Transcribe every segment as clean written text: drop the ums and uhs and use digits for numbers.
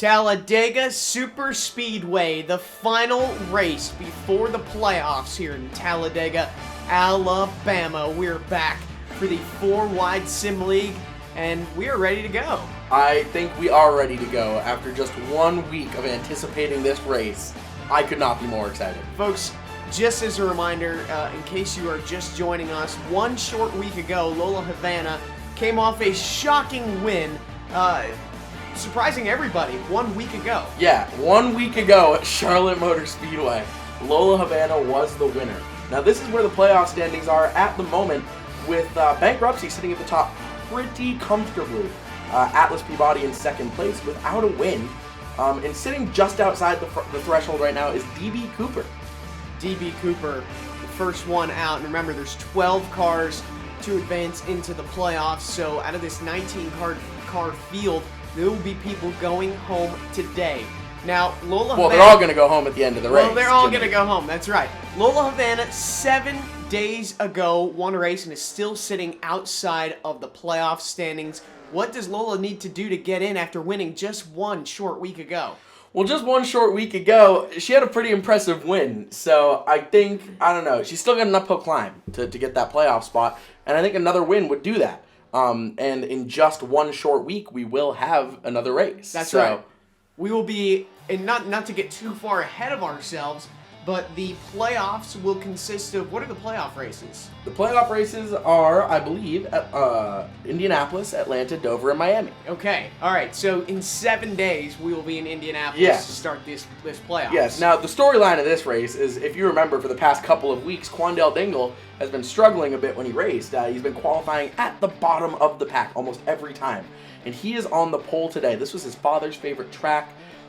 Talladega Super Speedway, the final race before the playoffs here in Talladega, Alabama. We're back for the 4-wide Sim League, and we are ready to go. I think we are ready to go. After just 1 week of anticipating this race, I could not be more excited. Folks, just as a reminder, in case you are just joining us, one short week ago, Lola Havana came off a shocking win, surprising everybody 1 week ago. Yeah, 1 week ago at Charlotte Motor Speedway, Lola Havana was the winner. Now this is where the playoff standings are at the moment, with Bankruptcy sitting at the top pretty comfortably. Atlas Peabody in second place without a win. And sitting just outside the threshold right now is DB Cooper. DB Cooper, the first one out. And remember, there's 12 cars to advance into the playoffs. So out of this 19-car field, there will be people going home today. Now, Lola Havana... Well, they're all going to go home at the end of the race. Well, they're all going to go home. That's right. Lola Havana, 7 days ago, won a race and is still sitting outside of the playoff standings. What does Lola need to do to get in after winning just one short week ago? Well, just one short week ago, she had a pretty impressive win. So I think, I don't know, she's still got an uphill climb to get that playoff spot. And I think another win would do that. And in just one short week, we will have another race. That's right. We will be, and not to get too far ahead of ourselves, but the playoffs will consist of, what are the playoff races? The playoff races are, I believe, at Indianapolis, Atlanta, Dover, and Miami. Okay, all right. So in 7 days, we will be in Indianapolis to start this playoffs. Yes. Now, the storyline of this race is, if you remember, for the past couple of weeks, Quandale Dingle has been struggling a bit when he raced. He's been qualifying at the bottom of the pack almost every time. And he is on the pole today. This was his father's favorite track.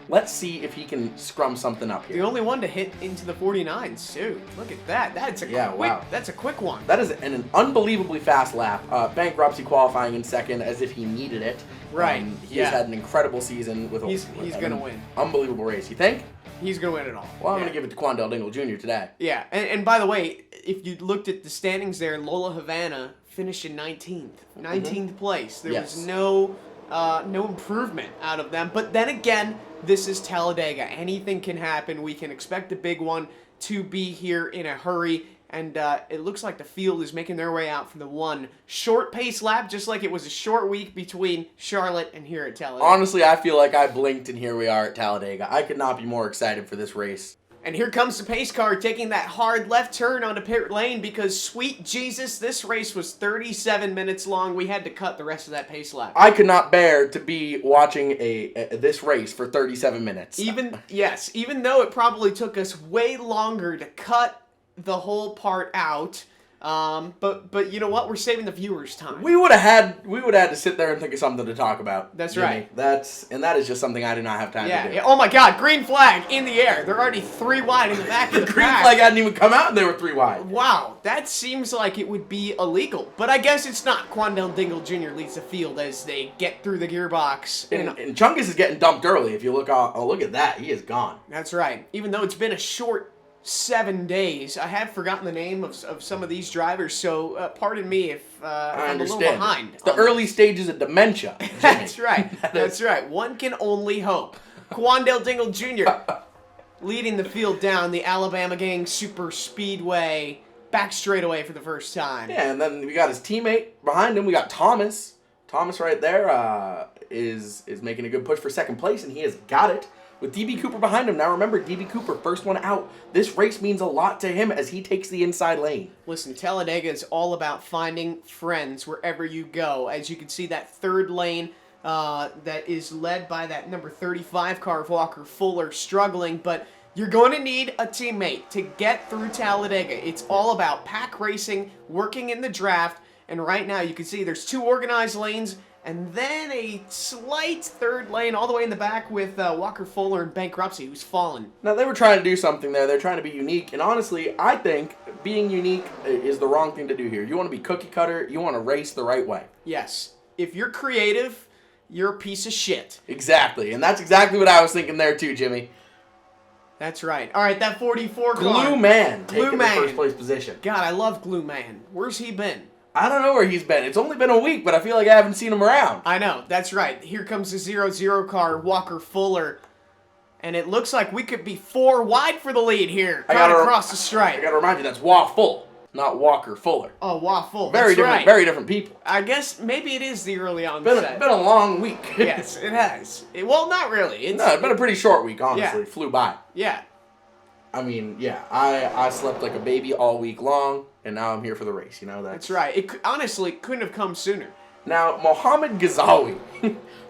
Let's see if he can scrum something up here. The only one to hit into the 49s, too. Look at that. That's a quick one. That is an unbelievably fast lap. Bankruptcy qualifying in second as if he needed it. Right. He has had an incredible season with He's going to win. Unbelievable race. You think? He's going to win it all. Well, I'm going to give it to Quandale Dingle Jr. today. Yeah. And by the way, if you looked at the standings there, Lola Havana finished in 19th. 19th place. There was no improvement out of them. But then again, this is Talladega. Anything can happen. We can expect a big one to be here in a hurry. And it looks like the field is making their way out for the one short pace lap, just like it was a short week between Charlotte and here at Talladega. Honestly, I feel like I blinked and here we are at Talladega. I could not be more excited for this race. And here comes the pace car taking that hard left turn onto pit lane because, sweet Jesus, this race was 37 minutes long. We had to cut the rest of that pace lap. I could not bear to be watching this race for 37 minutes. Even though it probably took us way longer to cut the whole part out. But you know what? We're saving the viewers time. We would have had to sit there and think of something to talk about. That's Jimmy. right. That is just something I do not have time to do. Yeah. Oh my God! Green flag in the air. They're already 3 wide in the back of the green pack. flag hadn't even come out, and they were 3 wide. Wow, that seems like it would be illegal, but I guess it's not. Quandale Dingle Jr. leads the field as they get through the gearbox. And Chungus is getting dumped early. If you look at that, he is gone. That's right. Even though it's been a short 7 days. I have forgotten the name of some of these drivers, so pardon me if I'm a little behind. It's the early stages of dementia. That's right. That's right. One can only hope. Quandale Dingle Jr. leading the field down the Alabama Gang Super Speedway back straightaway for the first time. Yeah, and then we got his teammate behind him. We got Thomas. Thomas right there is making a good push for second place, and he has got it. With DB Cooper behind him. Now remember, DB Cooper, first one out. This race means a lot to him as he takes the inside lane. Listen, Talladega is all about finding friends wherever you go. As you can see, that third lane that is led by that number 35 car of Walker Fuller struggling, but you're going to need a teammate to get through Talladega. It's all about pack racing, working in the draft, and right now you can see there's 2 organized lanes and then a slight third lane all the way in the back with Walker Fuller and Bankruptcy, who's fallen. Now, they were trying to do something there. They're trying to be unique. And honestly, I think being unique is the wrong thing to do here. You want to be cookie cutter. You want to race the right way. Yes. If you're creative, you're a piece of shit. Exactly. And that's exactly what I was thinking there too, Jimmy. That's right. All right, that 44 car. Glue Man taking the first place position. God, I love Glue Man. Where's he been? I don't know where he's been. It's only been a week, but I feel like I haven't seen him around. I know, that's right. Here comes the 0-0 car, Walker Fuller. And it looks like we could be 4 wide for the lead here. Right across the stripe. I gotta remind you, that's Waffle, not Walker Fuller. Oh, Waffle. Very different, right. Very different people. I guess maybe it is the early onset. Been a long week. Yes, it has. Well, not really. No, it's been a pretty short week, honestly. Yeah. Flew by. Yeah. I mean, yeah, I slept like a baby all week long, and now I'm here for the race. You know That's right. It honestly couldn't have come sooner. Now, Mohammed Ghazawi.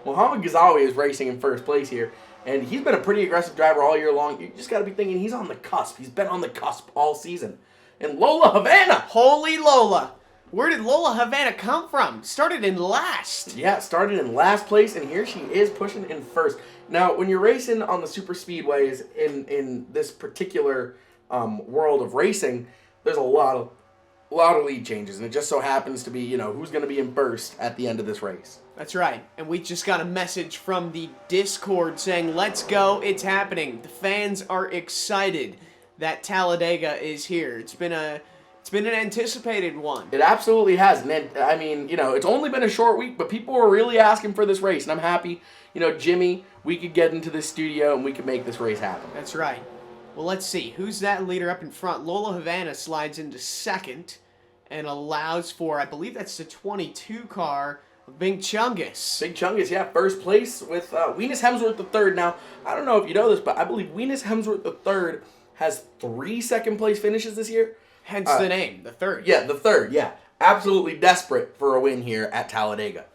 Mohammed Ghazawi is racing in first place here, and he's been a pretty aggressive driver all year long. You just got to be thinking he's on the cusp. He's been on the cusp all season. And Lola Havana. Holy Lola. Where did Lola Havana come from? Started in last. Yeah, started in last place, and here she is pushing in first. Now, when you're racing on the super speedways in this particular world of racing, there's a lot of lead changes, and it just so happens to be, you know, who's going to be in first at the end of this race. That's right. And we just got a message from the Discord saying, let's go, it's happening. The fans are excited that Talladega is here. It's been an anticipated one. It absolutely has. And I mean, you know, it's only been a short week, but people were really asking for this race, and I'm happy. You know, Jimmy, we could get into this studio and we could make this race happen. That's right. Well, let's see. Who's that leader up in front? Lola Havana slides into second and allows for, I believe that's the 22 car of Big Chungus. Big Chungus, yeah, first place with Weenus Hemsworth III. Now, I don't know if you know this, but I believe Weenus Hemsworth III has 3 second-place finishes this year. Hence the name, the third. Yeah, the third, yeah. Absolutely desperate for a win here at Talladega.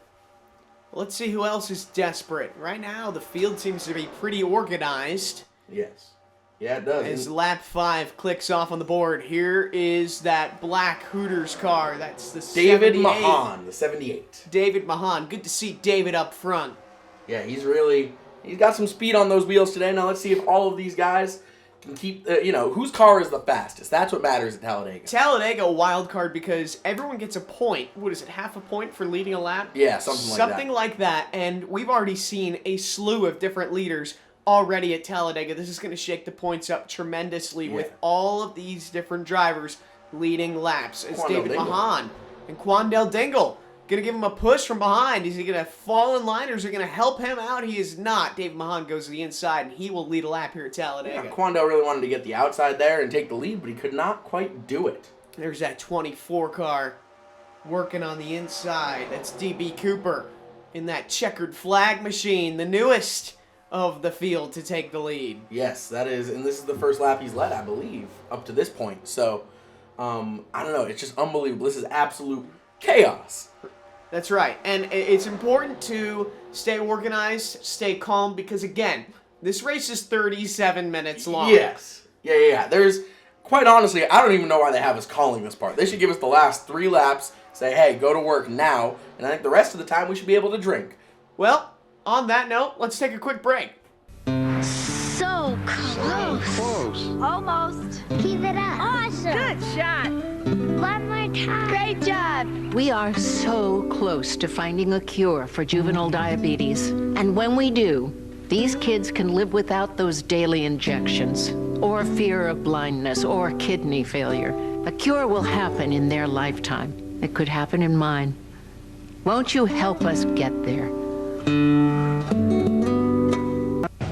Let's see who else is desperate. Right now, the field seems to be pretty organized. Yes. Yeah, it does. As lap 5 clicks off on the board, here is that black Hooters car. That's the David 78. Mahan, the 78. David Mahan. Good to see David up front. Yeah, he's got some speed on those wheels today. Now let's see if all of these guys can keep, you know, whose car is the fastest. That's what matters at Talladega. Talladega, a wild card because everyone gets a point. What is it, half a point for leading a lap? Yeah, something like that. And we've already seen a slew of different leaders already at Talladega. This is going to shake the points up tremendously with all of these different drivers leading laps. It's David Mahan and Quandale Dingle. Going to give him a push from behind. Is he going to fall in line or is he going to help him out? He is not. David Mahan goes to the inside and he will lead a lap here at Talladega. Yeah, Quandale really wanted to get the outside there and take the lead, but he could not quite do it. There's that 24 car working on the inside. That's DB Cooper in that checkered flag machine, the newest of the field to take the lead. Yes, that is, and this is the first lap he's led, I believe, up to this point. So, I don't know, it's just unbelievable. This is absolute chaos. That's right, and it's important to stay organized, stay calm, because again, this race is 37 minutes long. Yes. Yeah. There's, quite honestly, I don't even know why they have us calling this part. They should give us the last 3 laps, say, hey, go to work now, and I think the rest of the time we should be able to drink. Well, on that note, let's take a quick break. So close. Almost. Keep it up. Awesome. Good shot. One more time. Great job. We are so close to finding a cure for juvenile diabetes. And when we do, these kids can live without those daily injections, or fear of blindness, or kidney failure. A cure will happen in their lifetime. It could happen in mine. Won't you help us get there?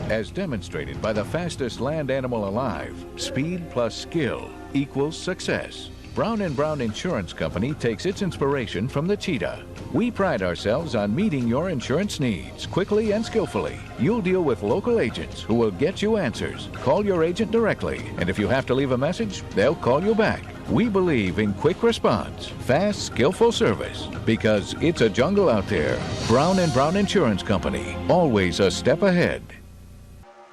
As demonstrated by the fastest land animal alive, speed plus skill equals success. Brown & Brown Insurance Company takes its inspiration from the cheetah. We pride ourselves on meeting your insurance needs quickly and skillfully. You'll deal with local agents who will get you answers. Call your agent directly, and if you have to leave a message, they'll call you back. We believe in quick response, fast, skillful service, because it's a jungle out there. Brown & Brown Insurance Company, always a step ahead.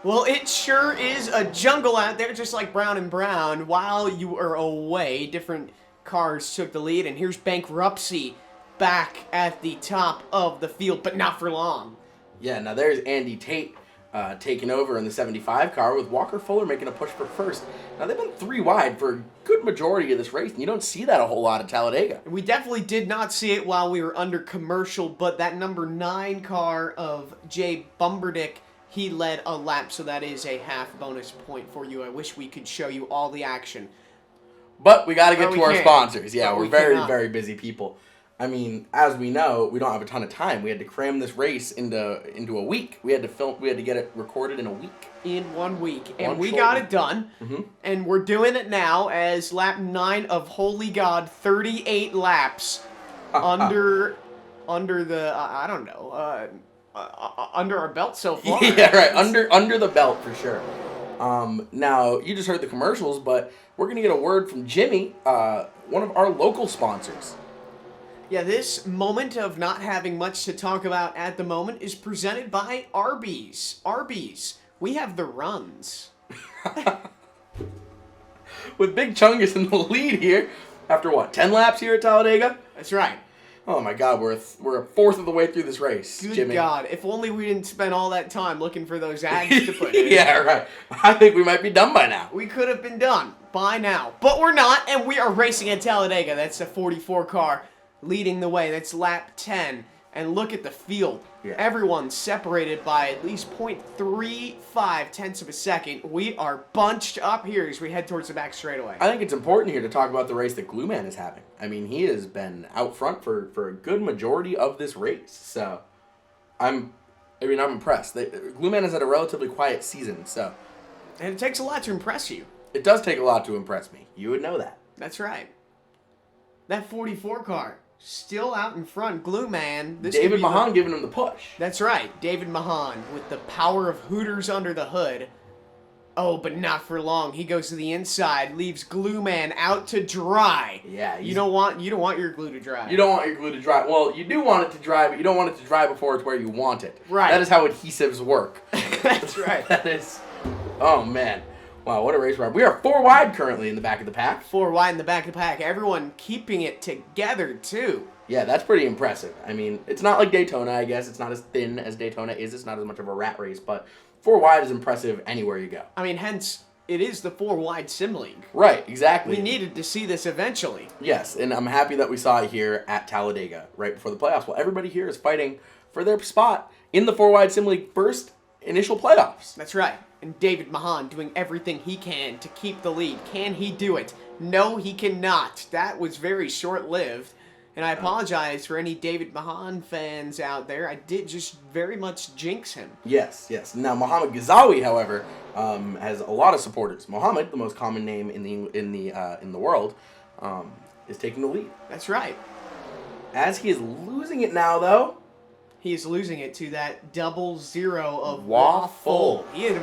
Well, it sure is a jungle out there, just like Brown & Brown. While you were away, different cars took the lead, and here's Bankruptcy back at the top of the field, but not for long. Yeah, now there's Andy Tate taking over in the 75 car with Walker Fuller making a push for first. Now, they've been 3 wide for a good majority of this race, and you don't see that a whole lot at Talladega. We definitely did not see it while we were under commercial, but that number 9 car of Jay Bumberdick, he led a lap, so that is a half bonus point for you. I wish we could show you all the action. But we got to get But to we our can't. sponsors. Yeah, But we're we very, cannot. very busy people. I mean, as we know, we don't have a ton of time. We had to cram this race into a week. We had to get it recorded in a week. In 1 week. And One we short got week. it done. And we're doing it now as lap 9 of Holy God, 38 laps under the, I don't know, under our belt so far. Yeah, right. Under the belt for sure. Now, you just heard the commercials, but we're going to get a word from Jimmy, one of our local sponsors. Yeah, this moment of not having much to talk about at the moment is presented by Arby's. Arby's, we have the runs. With Big Chungus in the lead here, after what, 10 laps here at Talladega? That's right. Oh my God, we're a fourth of the way through this race, Good Jimmy. God, if only we didn't spend all that time looking for those ads to put in. Yeah, right. I think we might be done by now. We could have been done by now, but we're not, and we are racing at Talladega. That's a 44 car leading the way. That's lap 10, and look at the field. Yeah. Everyone's separated by at least 0.35 tenths of a second. We are bunched up here as we head towards the back straightaway. I think it's important here to talk about the race that Glue Man is having. I mean, he has been out front for a good majority of this race, so I'm impressed. Glue Man has had a relatively quiet season, so And it takes a lot to impress you. it does take a lot to impress me. You would know that. That's right. That 44 car still out in front. Glue Man. This David could be the- Mahan giving him the push. That's right. David Mahan with the power of Hooters under the hood. Oh, but not for long. He goes to the inside, leaves Glue Man out to dry. Yeah, You don't want your glue to dry. You don't want your glue to dry. Well, you do want it to dry, but you don't want it to dry before it's where you want it. Right. That is how adhesives work. That's right. That is. Oh man. Wow, what a race we're on. We are 4 wide currently in the back of the pack. 4 wide in the back of the pack. Everyone keeping it together too. Yeah, that's pretty impressive. I mean, it's not like Daytona, I guess. It's not as thin as Daytona is. It's not as much of a rat race, but 4 wide is impressive anywhere you go. I mean, hence it is the 4 wide sim league. Right, exactly. We needed to see this eventually. Yes, and I'm happy that we saw it here at Talladega right before the playoffs. Well, everybody here is fighting for their spot in the 4 wide sim league first initial playoffs. That's right. And David Mahan doing everything he can to keep the lead. Can he do it? No, he cannot. That was very short-lived. And I apologize for any David Mahan fans out there. I did just very much jinx him. Yes, yes. Now Muhammad Ghazawi, however, has a lot of supporters. Muhammad, the most common name in the world, is taking the lead. That's right. As he is losing it now, though. He is losing it to that 0-0 of Waffle. He had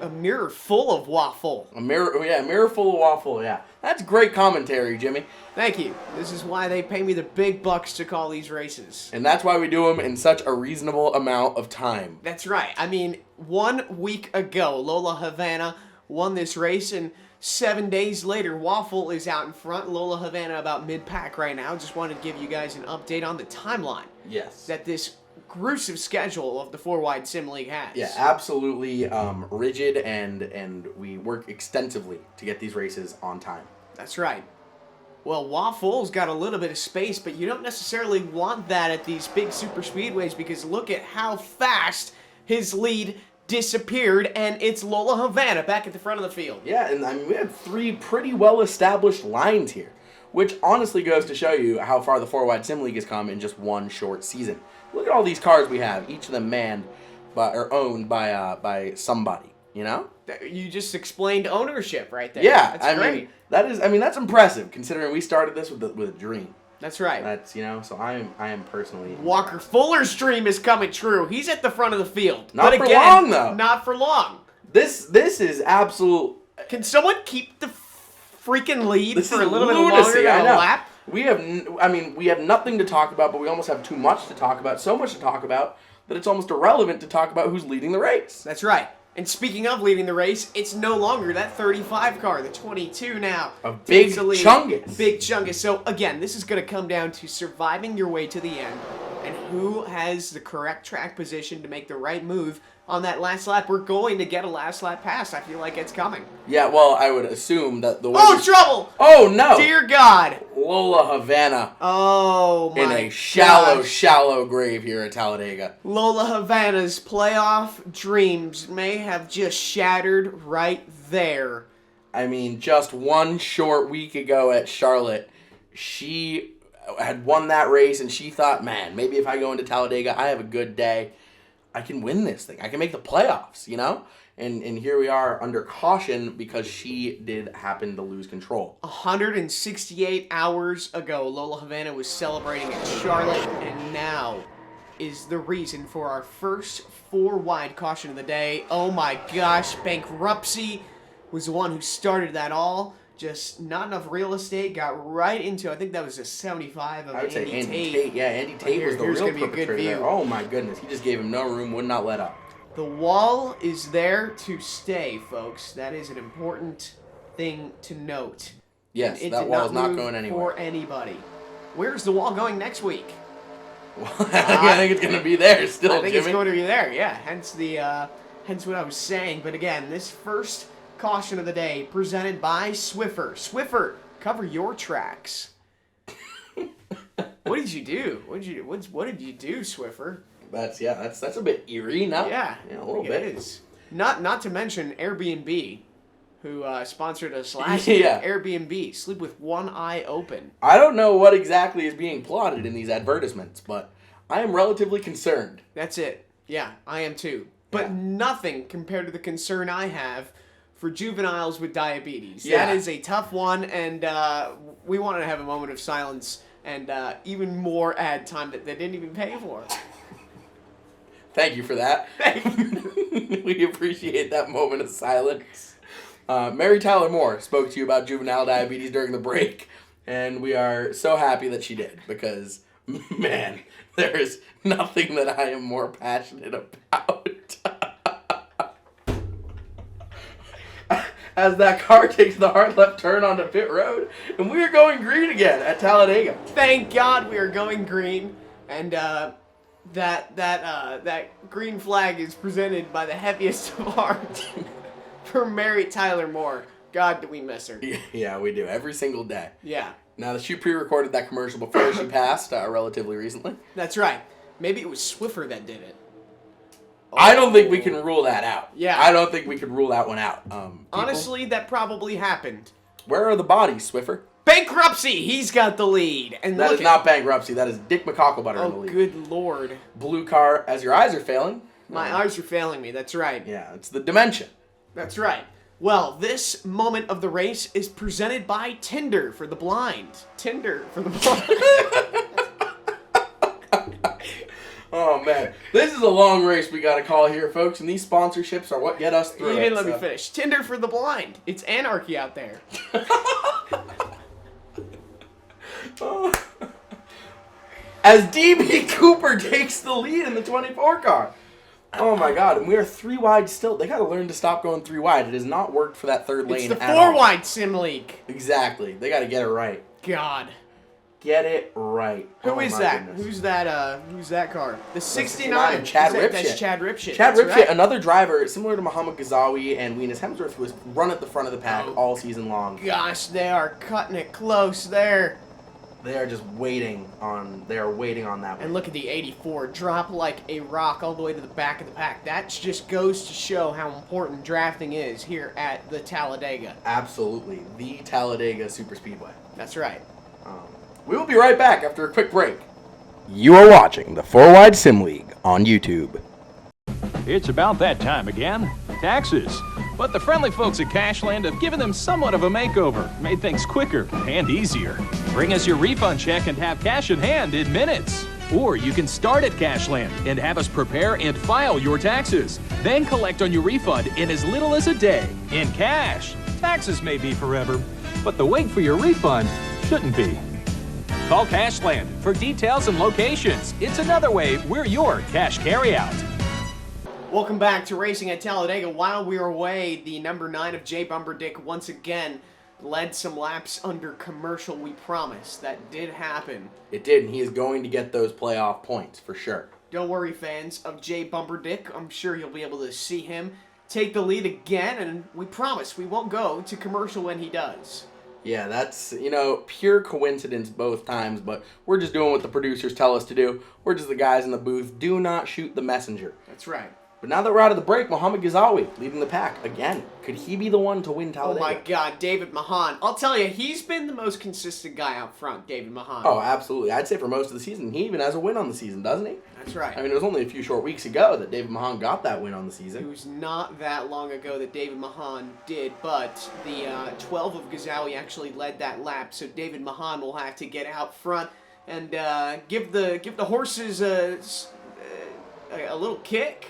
a mirror full of waffle. A mirror full of waffle. Yeah, that's great commentary, Jimmy. Thank you. This is why they pay me the big bucks to call these races. And that's why we do them in such a reasonable amount of time. That's right. I mean, 1 week ago, Lola Havana won this race, and 7 days later, Waffle is out in front. Lola Havana about mid-pack right now. Just wanted to give you guys an update on the timeline Yes. that this gruesome schedule of the 4 wide sim league has. Yeah, absolutely rigid, and we work extensively to get these races on time. That's right. Well, Waffle's got a little bit of space, but you don't necessarily want that at these big super speedways because look at how fast his lead disappeared, and it's Lola Havana back at the front of the field. Yeah, and I mean, we have 3 pretty well-established lines here, which honestly goes to show you how far the 4 wide sim league has come in just 1 short season. Look at all these cars we have, each of them manned by, or owned by somebody, you know? You just explained ownership right there. Yeah, That's I great. mean, that's impressive considering we started this with a dream. That's right. That's, you know, so I am personally Walker Fuller's dream is coming true. He's at the front of the field. Not But for again, long, though. Not for long. This is absolute. Can someone keep the freaking lead This for is a little bit lunacy. longer I than know. a lap? We have nothing to talk about, but we almost have too much to talk about. So much to talk about that it's almost irrelevant to talk about who's leading the race. That's right. And speaking of leading the race, it's no longer that 35 car. The 22 now. Of takes Big the lead. Chungus. Big Chungus. So again, this is going to come down to surviving your way to the end and who has the correct track position to make the right move on that last lap. We're going to get a last lap pass. I feel like it's coming. Yeah, well, I would assume that the way. Oh, trouble! Oh no! Dear God! Lola Havana Oh my in a shallow, gosh. shallow grave here at Talladega. Lola Havana's playoff dreams may have just shattered right there. I mean, just one short week ago at Charlotte, she had won that race, and she thought, man, maybe if I go into Talladega, I have a good day, I can win this thing. I can make the playoffs, you know? And here we are under caution because she did happen to lose control. 168 hours ago, Lola Havana was celebrating at Charlotte, and now is the reason for our first 4-wide caution of the day. Oh my gosh, bankruptcy was the one who started that all. Just not enough real estate, got right into, I think that was a 75 of I would say Andy Andy Tate. Tate. Yeah, Andy Tate was the here's real gonna be a good perpetrator view. there. Oh my goodness, he just gave him no room, would not let up. The wall is there to stay, folks. That is an important thing to note. Yes, It that did wall is not move going anywhere. for anybody. Where's the wall going next week? Well, I think it's going to be there still, I think Jimmy. it's going to be there. Yeah, hence what I was saying. But again, this first caution of the day presented by Swiffer. Swiffer, cover your tracks. What did you do? What did you do, Swiffer? That's a bit eerie, no? Yeah, a little it bit. is. Not to mention Airbnb, who sponsored us last Yeah. week. Airbnb, sleep with one eye open. I don't know what exactly is being plotted in these advertisements, but I am relatively concerned. That's it. Yeah, I am too. But Yeah. nothing compared to the concern I have for juveniles with diabetes. Yeah. That is a tough one, and we wanted to have a moment of silence and even more ad time that they didn't even pay for. Thank you for that. We appreciate that moment of silence. Mary Tyler Moore spoke to you about juvenile diabetes during the break, and we are so happy that she did because, man, there is nothing that I am more passionate about. As that car takes the hard left turn onto pit road, and we are going green again at Talladega. Thank God we are going green, and that green flag is presented by the heaviest of hearts for Mary Tyler Moore. God, do we miss her? Yeah, we do every single day. Yeah, Now, she pre-recorded that commercial before she passed relatively recently. that's right. Maybe it was Swiffer that did it. I don't think we can rule that out. Yeah. I don't think we could rule that one out. People, Honestly, that probably happened. where are the bodies, Swiffer? Bankruptcy! He's got the lead. And That look is not bankruptcy. That is Dick McCocklebutter in the Oh, lead. good lord. Blue car, as your eyes are failing. My eyes are failing me. That's right. Yeah, it's the dementia. That's right. Well, this moment of the race is presented by Tinder for the blind. Tinder for the blind. Oh, man. This is a long race we got to call here, folks, and these sponsorships are what get us through You it. didn't let me so- finish. Tinder for the blind. It's anarchy out there. As DB Cooper takes the lead in the 24 car. Oh my God, and we are 3 wide still. They got to learn to stop going 3 wide. It has not worked for that third lane It's the at all. 4-wide sim league. Exactly. They got to get it right. God. Get it right. Who is my that? goodness. Who's that car? The 69, 69. Chad Ripshit. That's Chad Ripshit. Chad That's Ripshit, right. another driver similar to Muhammad Ghazawi and Venus Hemsworth, who has run at the front of the pack all season long. Gosh, they are cutting it close there. They are just waiting on. They are waiting on that one. And look at the 84 drop like a rock all the way to the back of the pack. That just goes to show how important drafting is here at the Talladega. Absolutely, the Talladega Superspeedway. That's right. We will be right back after a quick break. You are watching the 4 Wide Sim League on YouTube. It's about that time again. Taxes. But the friendly folks at Cashland have given them somewhat of a makeover, made things quicker and easier. Bring us your refund check and have cash in hand in minutes. Or you can start at Cashland and have us prepare and file your taxes. Then collect on your refund in as little as a day in cash. Taxes may be forever, but the wait for your refund shouldn't be. Call Cashland for details and locations. It's another way we're your cash carryout. Welcome back to Racing at Talladega. While we were away, the number 9 of Jay Bumberdick once again led some laps under commercial. We promise that did happen. It did, and he is going to get those playoff points for sure. Don't worry, fans of Jay Bumberdick. I'm sure you'll be able to see him take the lead again, and we promise we won't go to commercial when he does. Yeah, that's, pure coincidence both times, but we're just doing what the producers tell us to do. We're just the guys in the booth. Do not shoot the messenger. That's right. But now that we're out of the break, Muhammad Ghazawi leading the pack again. Could he be the one to win Talladega? Oh my God, David Mahan. I'll tell you, he's been the most consistent guy out front, David Mahan. Oh, absolutely. I'd say for most of the season, he even has a win on the season, doesn't he? That's right. I mean, it was only a few short weeks ago that David Mahan got that win on the It season. was not that long ago that David Mahan did, but the 12 of Ghazawi actually led that lap, so David Mahan will have to get out front and give the horses a little kick.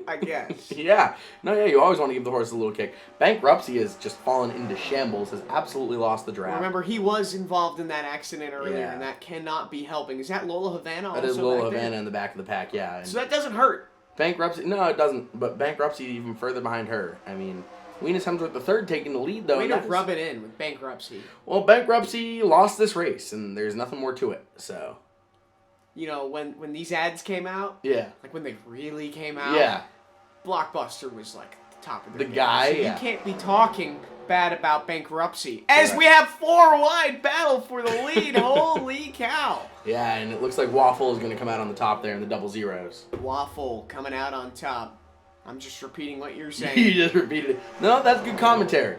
I guess. Yeah. No, yeah, you always want to give the horse a little kick. Bankruptcy has just fallen into shambles, has absolutely lost the draft. Remember, he was involved in that accident earlier, Yeah. and that cannot be helping. Is that Lola Havana also That is Lola back there? Havana in the back of the pack, yeah. And So that doesn't hurt. Bankruptcy, no, it doesn't. But Bankruptcy even further behind her. I mean, Venus Hemsworth III taking the lead, though. Way and to that is- rub it in with Bankruptcy. Well, Bankruptcy lost this race, and there's nothing more to it, so. You know, when these ads came out, Yeah. like when they really came out, Yeah. Blockbuster was like at the top of The their game. guy, So yeah. you can't be talking bad about Bankruptcy. As Yeah. we have 4 wide battle for the lead. Holy cow. Yeah, and it looks like Waffle is going to come out on the top there in the double zeros. Waffle coming out on top. I'm just repeating what you're You saying. just repeated it. No, that's good commentary.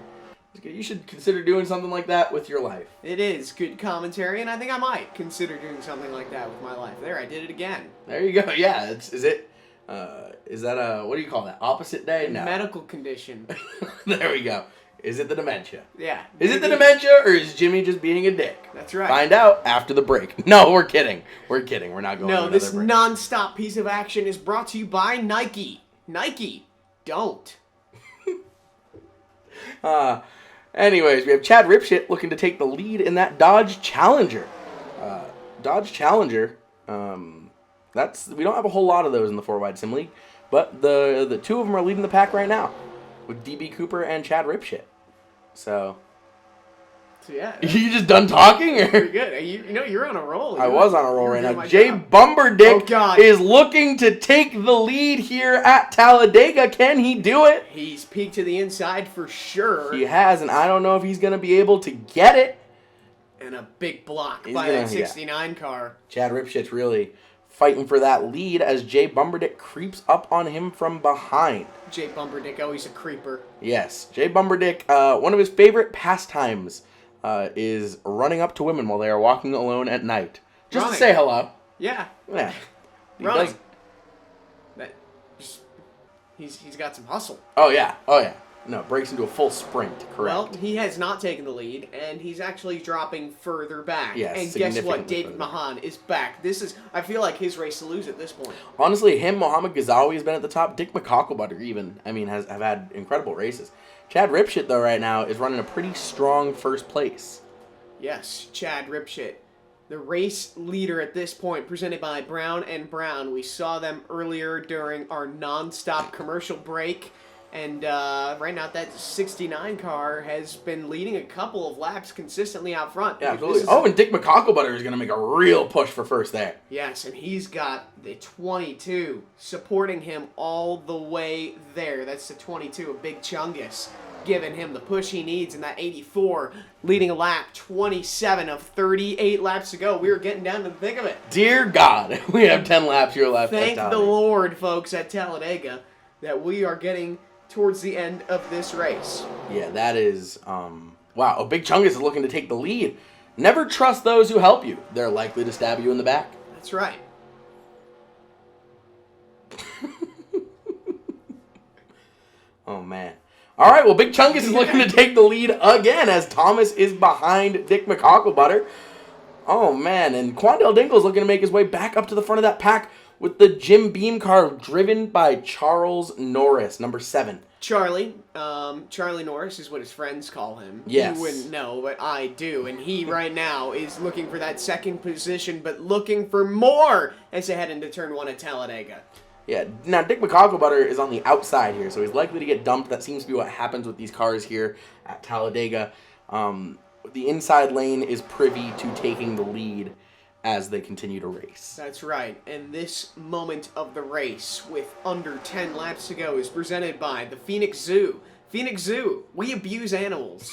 That's good. You should consider doing something like that with your life. It is good commentary, and I think I might consider doing something like that with my life. There, I did it again. There you go. Yeah, is that a, what do you call that? Opposite day? No. Medical condition. There we go. Is it the dementia? Yeah. Is it the dementia, or is Jimmy just being a dick? That's right. Find out after the break. No, we're kidding. We're kidding. We're not going to No, another this break. non-stop piece of action is brought to you by Nike. Nike, don't. Anyways, we have Chad Ripshit looking to take the lead in that Dodge Challenger. Dodge Challenger, we don't have a whole lot of those in the 4-wide sim league, but the two of them are leading the pack right now with DB Cooper and Chad Ripshit. So, So yeah, you just done talking? Or? pretty good. You know, you're on a roll. I was on a roll right doing now. my Jay job. Bumberdick Oh, God. is looking to take the lead here at Talladega. Can he do it? He's peeked to the inside for sure. He has, and I don't know if he's going to be able to get it. And a big block He's by gonna- that 69 car. Chad Ripshit's really fighting for that lead as Jay Bumberdick creeps up on him from behind. Jay Bumberdick, always a creeper. Yes, Jay Bumberdick, one of his favorite pastimes is running up to women while they are walking alone at night. Just Running. to say hello. Yeah. Yeah. He Running. does- That just, he's got some hustle. Oh, yeah. Oh, yeah. No, breaks into a full sprint, correct. Well, he has not taken the lead, and he's actually dropping further back. Yes, and guess what? significantly David further. Mahan is back. I feel like his race to lose at this point. Honestly, Muhammad Ghazawi has been at the top. Dick McCocklebutter even, have had incredible races. Chad Ripshit, though, right now, is running a pretty strong first place. Yes, Chad Ripshit, the race leader at this point, presented by Brown and Brown. We saw them earlier during our non-stop commercial break. And right now, that 69 car has been leading a couple of laps consistently out front. Yeah, This absolutely. is- Oh, and Dick McCocklebutter is going to make a real push for first there. Yes, and he's got the 22 supporting him all the way there. That's the 22 of Big Chungus, giving him the push he needs in that 84, leading a lap, 27 of 38 laps to go. We were getting down to the thick of it. Dear God, we have 10 laps here left. at Thank the Talladega. Lord, folks, at Talladega, that we are getting towards the end of this race. Yeah, that is, wow. Oh, Big Chungus is looking to take the lead. Never trust those who help you. They're likely to stab you in the back. That's right. Oh, man. All right, well, Big Chungus is looking to take the lead again as Thomas is behind Dick McCocklebutter. Oh, man, and Quandale Dingle is looking to make his way back up to the front of that pack with the Jim Beam car driven by Charles Norris, number 7. Charlie Norris is what his friends call him. Yes. You wouldn't know, but I do. And he right now is looking for that second position, but looking for more as they head into turn 1 at Talladega. Yeah, now Dick McCocklebutter is on the outside here, so he's likely to get dumped. That seems to be what happens with these cars here at Talladega. The inside lane is privy to taking the lead as they continue to race. That's right. And this moment of the race, with under 10 laps to go, is presented by the Phoenix Zoo. Phoenix Zoo, we abuse animals.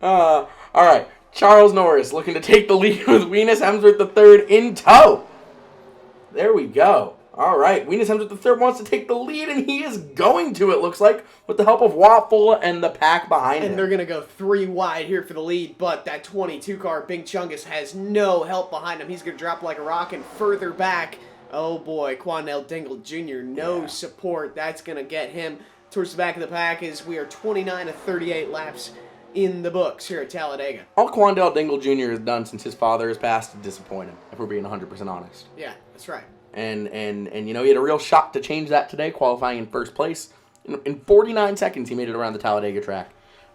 All right, Charles Norris looking to take the lead with Venus Hemsworth III in tow. There we go. All right, Venus Hemsworth III wants to take the lead, and he is going to, it looks like, with the help of Waffle and the pack behind him. And they're going to go 3 wide here for the lead, but that 22 car, Bing Chungus, has no help behind him. He's going to drop like a rock and further back. Oh boy, Quandale Dingle Jr., no support. That's going to get him towards the back of the pack as we are 29 to 38 laps in the books here at Talladega. All Quandale Dingle Jr. has done since his father has passed to disappoint him, if we're being 100% honest. Yeah, that's right. And you know, he had a real shot to change that today, qualifying in first place. In 49 seconds, he made it around the Talladega track.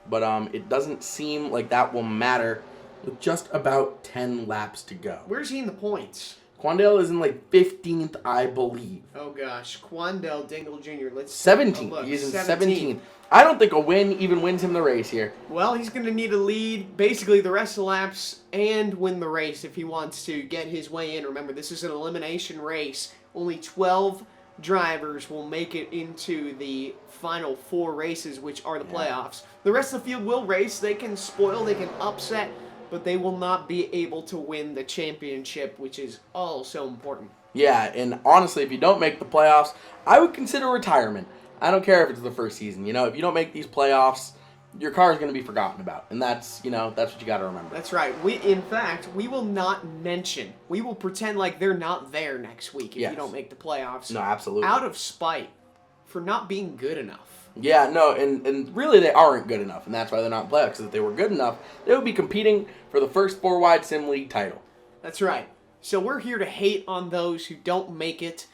But it doesn't seem like that will matter with just about 10 laps to go. Where's he in the points? Quandale is in like 15th, I believe. Oh gosh, Quandale Dingle Jr. Let's 17th. look. He's in 17th. I don't think a win even wins him the race here. Well, he's going to need to lead basically the rest of the laps and win the race if he wants to get his way in. Remember, this is an elimination race. Only 12 drivers will make it into the final 4 races, which are the playoffs. The rest of the field will race. They can spoil, they can upset, but they will not be able to win the championship, which is all so important. Yeah, and honestly, if you don't make the playoffs, I would consider retirement. I don't care if it's the first season. You know, if you don't make these playoffs, your car is going to be forgotten about. And that's, you know, that's what you got to remember. That's right. In fact, we will not mention. We will pretend like they're not there next week if you don't make the playoffs. No, absolutely. Out of spite for not being good enough. Yeah, no, and really they aren't good enough, and that's why they're not in playoffs. Because if they were good enough, they would be competing for the first 4-wide Sim League title. That's right. So we're here to hate on those who don't make it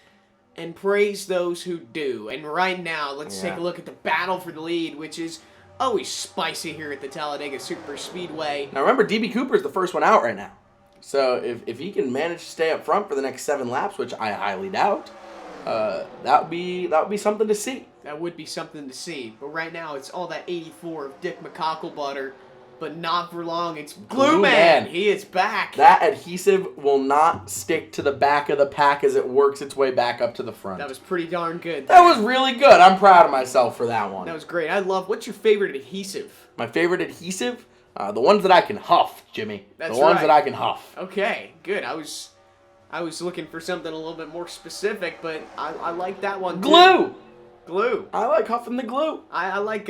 and praise those who do. And right now, let's take a look at the battle for the lead, which is always spicy here at the Talladega Super Speedway. Now remember, DB Cooper's the first one out right now. So if he can manage to stay up front for the next 7 laps, which I highly doubt, that would be something to see. That would be something to see. But right now, it's all that 84 of Dick McCocklebutter. But not for long. It's Glue Man. He is back. That adhesive will not stick to the back of the pack as it works its way back up to the front. That was pretty darn good. That was really good. I'm proud of myself for that one. That was great. What's your favorite adhesive? My favorite adhesive? The ones that I can huff, Jimmy. That's the ones right. that I can huff. Okay, good. I was looking for something a little bit more specific, but I like that one too. Glue! Glue. I like huffing the glue. I like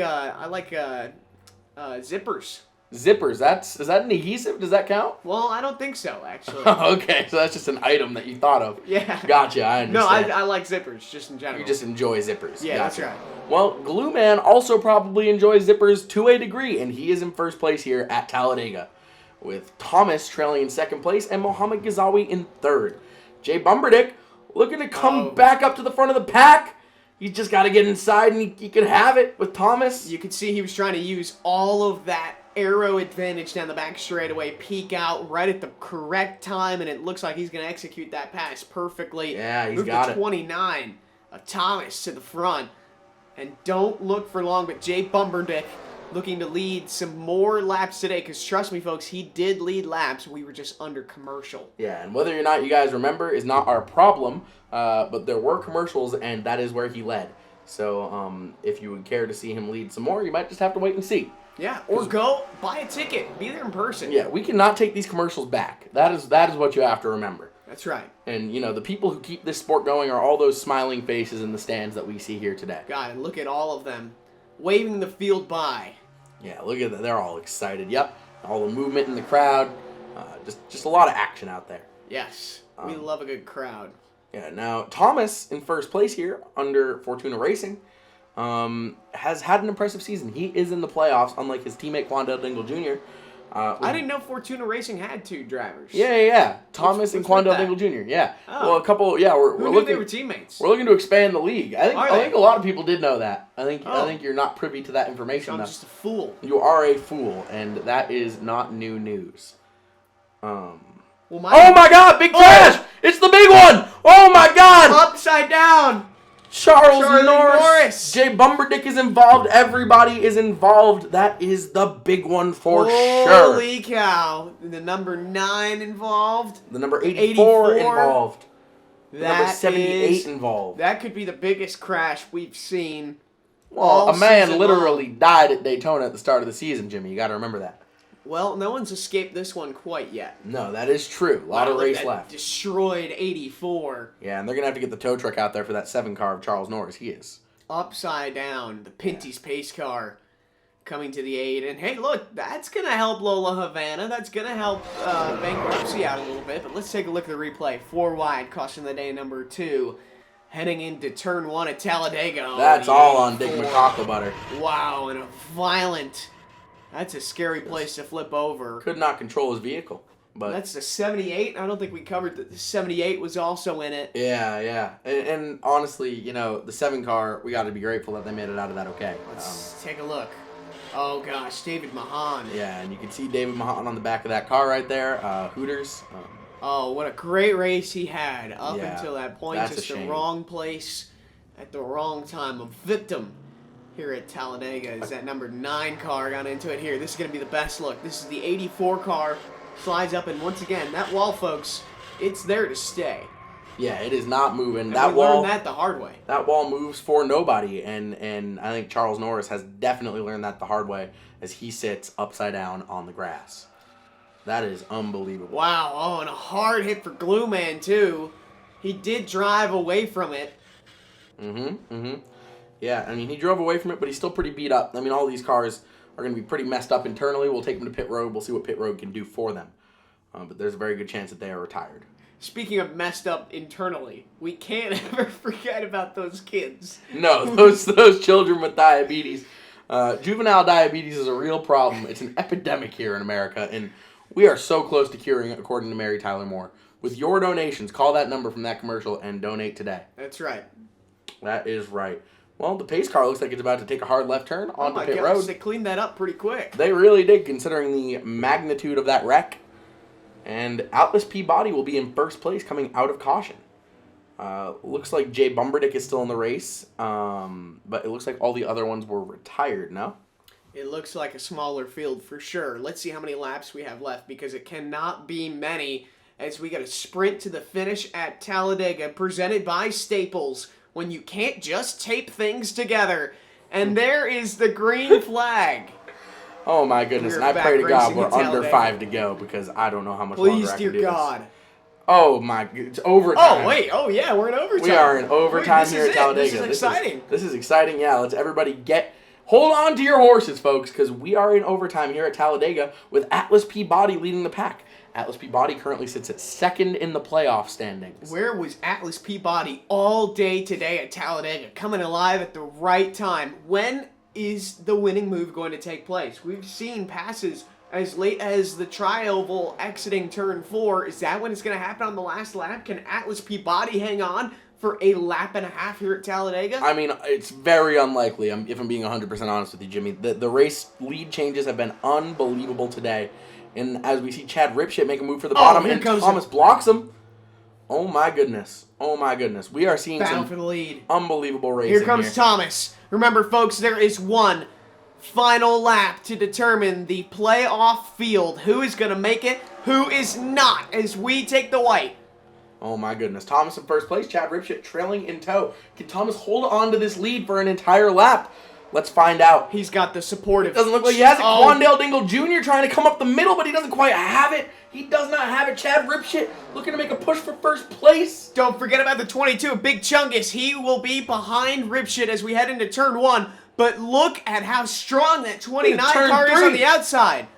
zippers. Zippers, is that an adhesive? Does that count? Well, I don't think so, actually. Okay, so that's just an item that you thought of. Yeah. Gotcha, I understand. No, I like zippers, just in general. You just enjoy zippers. Yeah, Gotcha. that's right. Well, Glue Man also probably enjoys zippers to a degree, and he is in first place here at Talladega, with Thomas trailing in second place and Mohammed Ghazawi in third. Jay Bumberdick looking to come back up to the front of the pack. You just got to get inside, and he could have it with Thomas. You could see he was trying to use all of that aero advantage down the back straightaway, peek out right at the correct time, and it looks like he's going to execute that pass perfectly. Yeah, he's Move got to it. 29, Thomas to the front. And don't look for long, but Jay Bumberdick looking to lead some more laps today, because trust me, folks, he did lead laps. We were just under commercial. Yeah, and whether or not you guys remember is not our problem, but there were commercials, and that is where he led. So if you would care to see him lead some more, you might just have to wait and see. Yeah, or go buy a ticket. Be there in person. Yeah, we cannot take these commercials back. That is what you have to remember. That's right. And, you know, the people who keep this sport going are all those smiling faces in the stands that we see here today. God, and look at all of them waving the field by. Yeah, look at that. They're all excited. Yep. All the movement in the crowd. Just a lot of action out there. Yes, we love a good crowd. Yeah, now, Thomas in first place here under Fortuna Racing has had an impressive season. He is in the playoffs, unlike his teammate Quandale Dingle Jr. I didn't know Fortuna Racing had 2 drivers. Yeah. Thomas and what's with Quandale that? Dingle Jr. Yeah. Oh. Well, a couple. Yeah, we're Who knew looking. they were teammates? We're looking to expand the league. I Are they? think a lot of people did know that. I think Oh. you're not privy to that information. I'm though. just a fool. You are a fool, and that is not new news. Well, Oh my God! Big crash! It's the big one! Oh my God! Upside down! Charles Charlie Norris. Jay Bumberdick is involved. Everybody is involved. That is the big one for sure. Holy cow. The number 9 involved. The number 84 involved. The number That 78 is- involved. That could be the biggest crash we've seen. Well, all a man season literally died at Daytona at the start of the season, Jimmy. You got to remember that. Well, no one's escaped this one quite yet. No, that is true. A lot of Look at race that left. Destroyed 84. Yeah, and they're going to have to get the tow truck out there for that 7 car of Charles Norris. He is. Upside down, the Pinty's pace car coming to the aid. And hey, look, that's going to help Lola Havana. That's going to help Bankruptcy out a little bit. But let's take a look at the replay. 4 wide, caution the day number 2. Heading into turn 1 at Talladega. That's all on Dick McCockle butter. Wow, and a violent... That's a scary place to flip over. Could not control his vehicle. But That's the 78. I don't think we covered that the 78 was also in it. Yeah. And honestly, you know, the 7 car, we got to be grateful that they made it out of that okay. Let's take a look. Oh, gosh, David Mahan. Yeah, and you can see David Mahan on the back of that car right there. Hooters. Oh, what a great race he had up Yeah, until that point. that's a Just the shame. wrong place at the wrong time. A victim here at Talladega as that number 9 car got into it here. This is going to be the best look. This is the 84 car. Slides up, and once again, that wall, folks, it's there to stay. Yeah, it is not moving. And That we wall, learned that the hard way. that wall moves for nobody, and I think Charles Norris has definitely learned that the hard way as he sits upside down on the grass. That is unbelievable. Wow, oh, and a hard hit for Glue Man, too. He did drive away from it. Yeah, I mean, he drove away from it, but he's still pretty beat up. I mean, all these cars are going to be pretty messed up internally. We'll take them to pit road. We'll see what pit road can do for them. But there's a very good chance that they are retired. Speaking of messed up internally, we can't ever forget about those kids. No, those children with diabetes. Juvenile diabetes is a real problem. It's an epidemic here in America, and we are so close to curing it, according to Mary Tyler Moore. With your donations, call that number from that commercial and donate today. That's right. That is right. Well, the pace car looks like it's about to take a hard left turn onto pit gosh, road. they cleaned that up pretty quick. They really did, considering the magnitude of that wreck. And Atlas Peabody will be in first place coming out of caution. Looks like Jay Bumberdick is still in the race, but it looks like all the other ones were retired, no? It looks like a smaller field for sure. Let's see how many laps we have left, because it cannot be many as we got a sprint to the finish at Talladega, presented by Staples, when you can't just tape things together. And there is the green flag. Oh my goodness, and I We're pray to back God racing we're in under Talladega. 5 to go, because I don't know how much longer Please, I dear can do God. this. Oh my, it's overtime. Oh, wait. Oh, yeah, we're in overtime. We are in overtime Wait, here at Talladega. This is exciting. This is exciting, yeah. Let's everybody hold on to your horses, folks, because we are in overtime here at Talladega with Atlas Peabody leading the pack. Atlas Peabody currently sits at 2nd in the playoff standings. Where was Atlas Peabody all day today at Talladega? Coming alive at the right time. When is the winning move going to take place? We've seen passes as late as the tri-oval exiting turn 4. Is that when it's going to happen on the last lap? Can Atlas Peabody hang on for a lap and a half here at Talladega? I mean, it's very unlikely, if I'm being 100% honest with you, Jimmy. The race lead changes have been unbelievable today. And as we see Chad Ripshit make a move for the bottom, and Thomas blocks him. Oh my goodness. Oh my goodness. We are seeing Battle some for the lead. unbelievable racing Here comes Thomas. Remember, folks, there is one final lap to determine the playoff field. Who is going to make it, who is not, as we take the white. Oh my goodness. Thomas in first place, Chad Ripshit trailing in tow. Can Thomas hold on to this lead for an entire lap? Let's find out. He's got the supportive. It doesn't look like he has it. Quandale Dingle Jr. trying to come up the middle, but he doesn't quite have it. He does not have it. Chad Ripshit looking to make a push for first place. Don't forget about the 22, Big Chungus. He will be behind Ripshit as we head into turn 1. But look at how strong that 29 car is on the outside.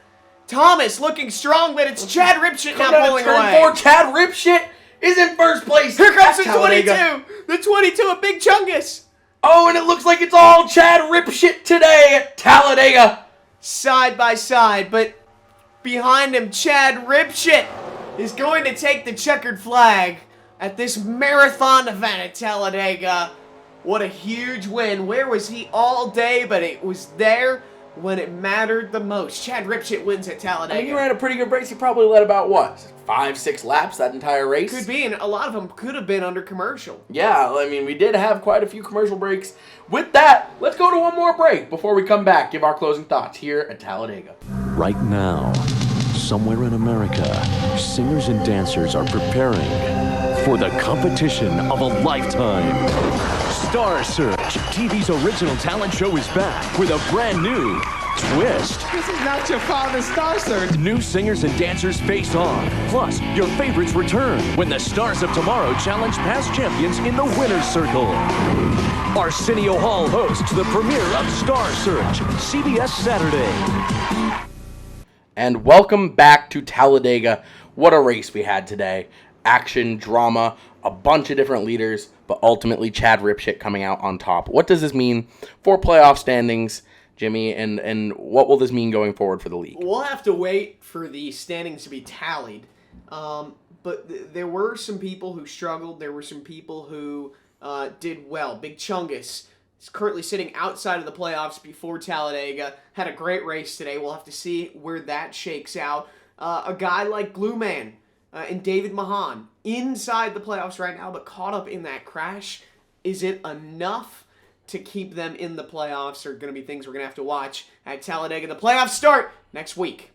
Thomas looking strong, but it's Chad Ripshit now pulling turn away. 4, Chad Ripshit is in first place. Here comes the Talladega. 22. The 22 of Big Chungus. Oh, and it looks like it's all Chad Ripshit today at Talladega. Side by side, but behind him, Chad Ripshit is going to take the checkered flag at this marathon event at Talladega. What a huge win. Where was he all day? But it was there when it mattered the most. Chad Ripshit wins at Talladega. I mean, he ran a pretty good race. He probably led about, what, 5-6 laps that entire race? Could be, and a lot of them could have been under commercial. Yeah, I mean, we did have quite a few commercial breaks. With that, let's go to one more break before we come back, give our closing thoughts here at Talladega. Right now, somewhere in America, singers and dancers are preparing for the competition of a lifetime. Star Search, TV's original talent show, is back with a brand new twist. This is not your father's Star Search. New singers and dancers face off. Plus, your favorites return when the stars of tomorrow challenge past champions in the winner's circle. Arsenio Hall hosts the premiere of Star Search, CBS Saturday. And welcome back to Talladega. What a race we had today. Action, drama, a bunch of different leaders, but ultimately Chad Ripshit coming out on top. What does this mean for playoff standings, Jimmy, and what will this mean going forward for the league? We'll have to wait for the standings to be tallied. But there were some people who struggled. There were some people who did well. Big Chungus is currently sitting outside of the playoffs before Talladega. Had a great race today. We'll have to see where that shakes out. A guy like Glue Man and David Mahan inside the playoffs right now, but caught up in that crash. Is it enough to keep them in the playoffs? Are going to be things we're going to have to watch at Talladega. The playoffs start next week.